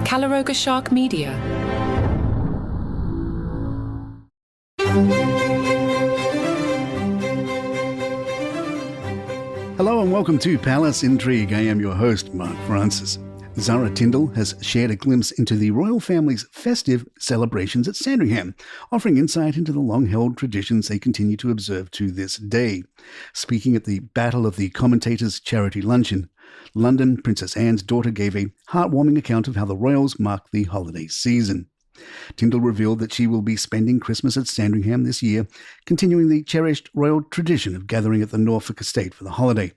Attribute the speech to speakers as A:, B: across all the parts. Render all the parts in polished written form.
A: Calaroga Shark Media.
B: Hello and welcome to Palace Intrigue. I am your host, Mark Francis. Zara Tindall has shared a glimpse into the royal family's festive celebrations at Sandringham, offering insight into the long-held traditions they continue to observe to this day. Speaking at the Battle of the Commentators charity luncheon, Londonm Princess Anne's daughter gave a heartwarming account of how the royals mark the holiday season. Tindall revealed that she will be spending Christmas at Sandringham this year, continuing the cherished royal tradition of gathering at the Norfolk estate for the holiday.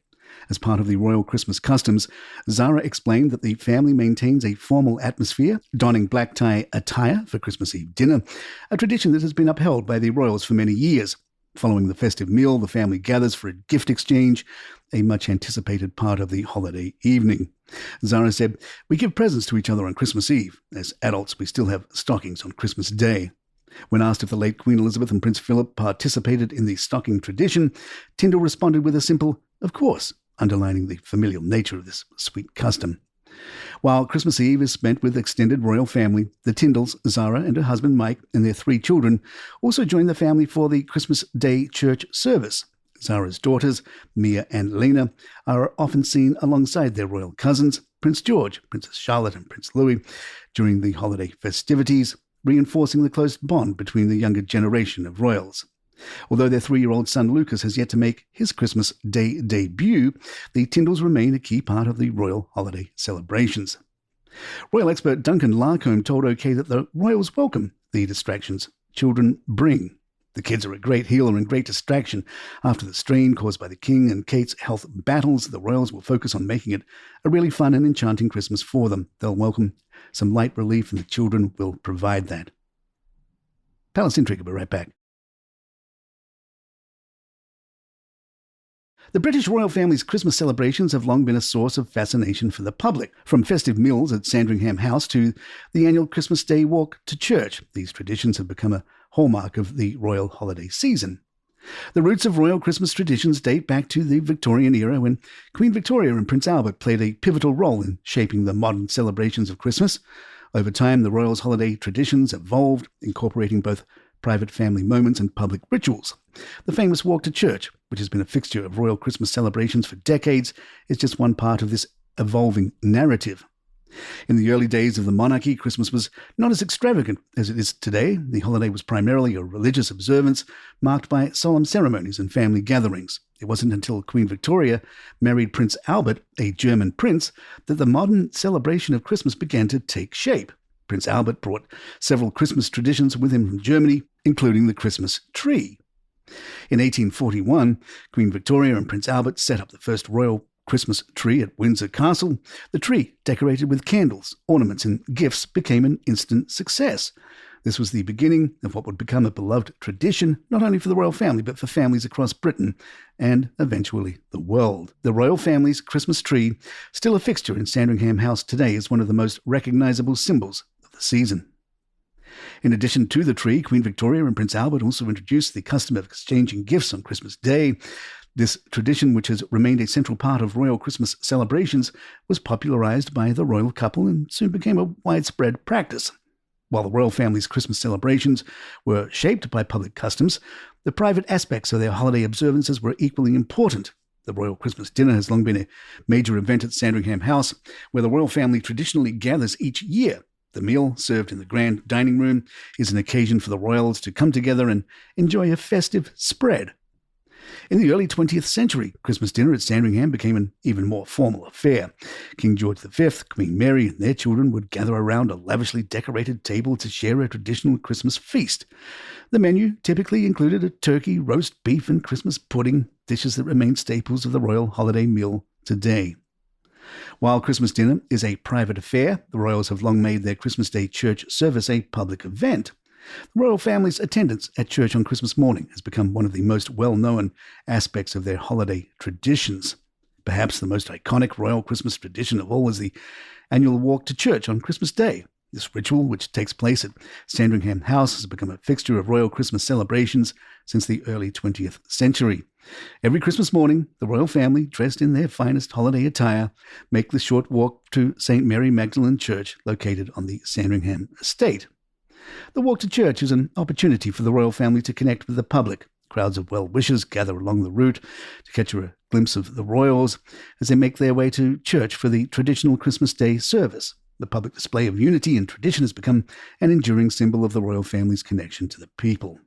B: As part of the royal Christmas customs, Zara explained that the family maintains a formal atmosphere, donning black tie attire for Christmas Eve dinner, a tradition that has been upheld by the royals for many years. Following the festive meal, the family gathers for a gift exchange, a much-anticipated part of the holiday evening. Zara said, "We give presents to each other on Christmas Eve. As adults, we still have stockings on Christmas Day." When asked if the late Queen Elizabeth and Prince Philip participated in the stocking tradition, Tindall responded with a simple, "Of course," underlining the familial nature of this sweet custom. While Christmas Eve is spent with extended royal family, the Tindalls, Zara and her husband Mike, and their 3 children also join the family for the Christmas Day church service. Zara's daughters, Mia and Lena, are often seen alongside their royal cousins, Prince George, Princess Charlotte and Prince Louis, during the holiday festivities, reinforcing the close bond between the younger generation of royals. Although their 3-year-old son Lucas has yet to make his Christmas Day debut, the Tindalls remain a key part of the royal holiday celebrations. Royal expert Duncan Larcombe told OK that the royals welcome the distractions children bring. The kids are a great healer and great distraction. After the strain caused by the King and Kate's health battles, the royals will focus on making it a really fun and enchanting Christmas for them. They'll welcome some light relief and the children will provide that. Palace Intrigue will be right back. The British royal family's Christmas celebrations have long been a source of fascination for the public. From festive meals at Sandringham House to the annual Christmas Day walk to church, these traditions have become a hallmark of the royal holiday season. The roots of royal Christmas traditions date back to the Victorian era when Queen Victoria and Prince Albert played a pivotal role in shaping the modern celebrations of Christmas. Over time, the royals' holiday traditions evolved, incorporating both private family moments and public rituals. The famous walk to church, which has been a fixture of royal Christmas celebrations for decades, is just one part of this evolving narrative. In the early days of the monarchy, Christmas was not as extravagant as it is today. The holiday was primarily a religious observance marked by solemn ceremonies and family gatherings. It wasn't until Queen Victoria married Prince Albert, a German prince, that the modern celebration of Christmas began to take shape. Prince Albert brought several Christmas traditions with him from Germany, including the Christmas tree. In 1841, Queen Victoria and Prince Albert set up the first royal Christmas tree at Windsor Castle. The tree, decorated with candles, ornaments and gifts, became an instant success. This was the beginning of what would become a beloved tradition, not only for the royal family, but for families across Britain and eventually the world. The royal family's Christmas tree, still a fixture in Sandringham House today, is one of the most recognizable symbols of the season. In addition to the tree, Queen Victoria and Prince Albert also introduced the custom of exchanging gifts on Christmas Day. This tradition, which has remained a central part of royal Christmas celebrations, was popularized by the royal couple and soon became a widespread practice. While the royal family's Christmas celebrations were shaped by public customs, the private aspects of their holiday observances were equally important. The royal Christmas dinner has long been a major event at Sandringham House, where the royal family traditionally gathers each year. The meal, served in the grand dining room, is an occasion for the royals to come together and enjoy a festive spread. In the early 20th century, Christmas dinner at Sandringham became an even more formal affair. King George V, Queen Mary, and their children would gather around a lavishly decorated table to share a traditional Christmas feast. The menu typically included a turkey, roast beef, and Christmas pudding, dishes that remain staples of the royal holiday meal today. While Christmas dinner is a private affair, the royals have long made their Christmas Day church service a public event. The royal family's attendance at church on Christmas morning has become one of the most well-known aspects of their holiday traditions. Perhaps the most iconic royal Christmas tradition of all is the annual walk to church on Christmas Day. This ritual, which takes place at Sandringham House, has become a fixture of royal Christmas celebrations since the early 20th century. Every Christmas morning, the royal family, dressed in their finest holiday attire, make the short walk to St. Mary Magdalene Church, located on the Sandringham estate. The walk to church is an opportunity for the royal family to connect with the public. Crowds of well-wishers gather along the route to catch a glimpse of the royals as they make their way to church for the traditional Christmas Day service. The public display of unity and tradition has become an enduring symbol of the royal family's connection to the people.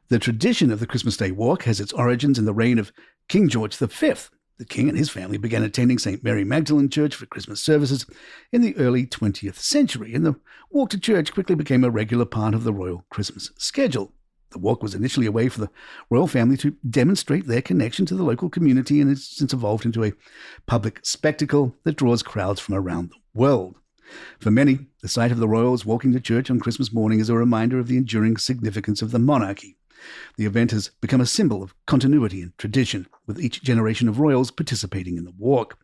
B: The tradition of the Christmas Day walk has its origins in the reign of King George V. The king and his family began attending St. Mary Magdalene Church for Christmas services in the early 20th century, and the walk to church quickly became a regular part of the royal Christmas schedule. The walk was initially a way for the royal family to demonstrate their connection to the local community and has since evolved into a public spectacle that draws crowds from around the world. For many, the sight of the royals walking to church on Christmas morning is a reminder of the enduring significance of the monarchy. The event has become a symbol of continuity and tradition, with each generation of royals participating in the walk.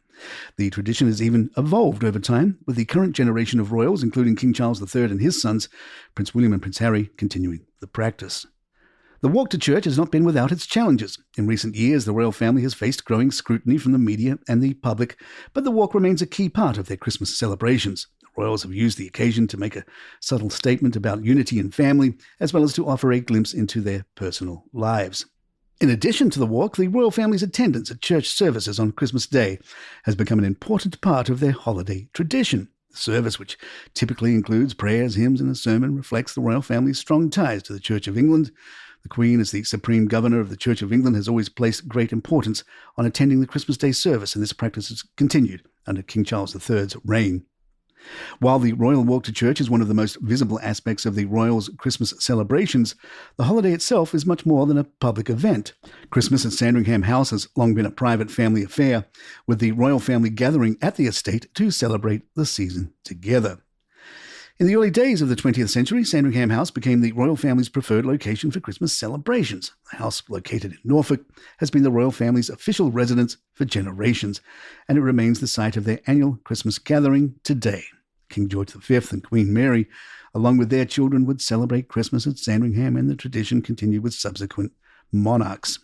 B: The tradition has even evolved over time, with the current generation of royals, including King Charles III and his sons, Prince William and Prince Harry, continuing the practice. The walk to church has not been without its challenges. In recent years, the royal family has faced growing scrutiny from the media and the public, but the walk remains a key part of their Christmas celebrations. The royals have used the occasion to make a subtle statement about unity and family, as well as to offer a glimpse into their personal lives. In addition to the walk, the royal family's attendance at church services on Christmas Day has become an important part of their holiday tradition. The service, which typically includes prayers, hymns, and a sermon, reflects the royal family's strong ties to the Church of England. The Queen, as the Supreme Governor of the Church of England, has always placed great importance on attending the Christmas Day service, and this practice has continued under King Charles III's reign. While the royal walk to church is one of the most visible aspects of the royals' Christmas celebrations, the holiday itself is much more than a public event. Christmas at Sandringham House has long been a private family affair, with the royal family gathering at the estate to celebrate the season together. In the early days of the 20th century, Sandringham House became the royal family's preferred location for Christmas celebrations. The house, located in Norfolk, has been the royal family's official residence for generations, and it remains the site of their annual Christmas gathering today. King George V and Queen Mary, along with their children, would celebrate Christmas at Sandringham, and the tradition continued with subsequent monarchs.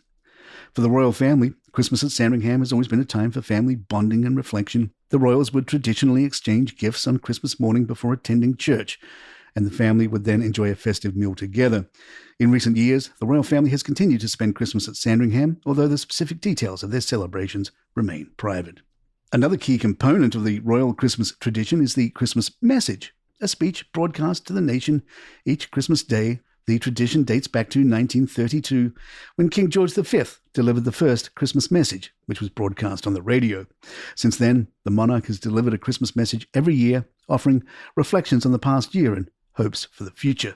B: For the royal family, Christmas at Sandringham has always been a time for family bonding and reflection. The royals would traditionally exchange gifts on Christmas morning before attending church, and the family would then enjoy a festive meal together. In recent years, the royal family has continued to spend Christmas at Sandringham, although the specific details of their celebrations remain private. Another key component of the royal Christmas tradition is the Christmas message, a speech broadcast to the nation each Christmas Day. The tradition dates back to 1932, when King George V delivered the first Christmas message, which was broadcast on the radio. Since then, the monarch has delivered a Christmas message every year, offering reflections on the past year and hopes for the future.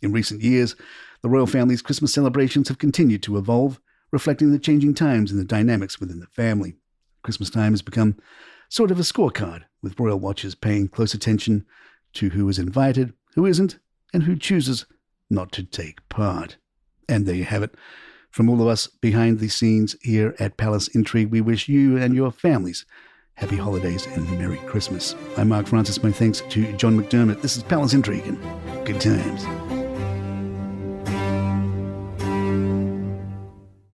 B: In recent years, the royal family's Christmas celebrations have continued to evolve, reflecting the changing times and the dynamics within the family. Christmas time has become sort of a scorecard, with royal watchers paying close attention to who is invited, who isn't, and who chooses not to take part. And there you have it. From all of us behind the scenes here at Palace Intrigue, we wish you and your families happy holidays and Merry Christmas. I'm Mark Francis. My thanks to John McDermott. This is Palace Intrigue, and good times.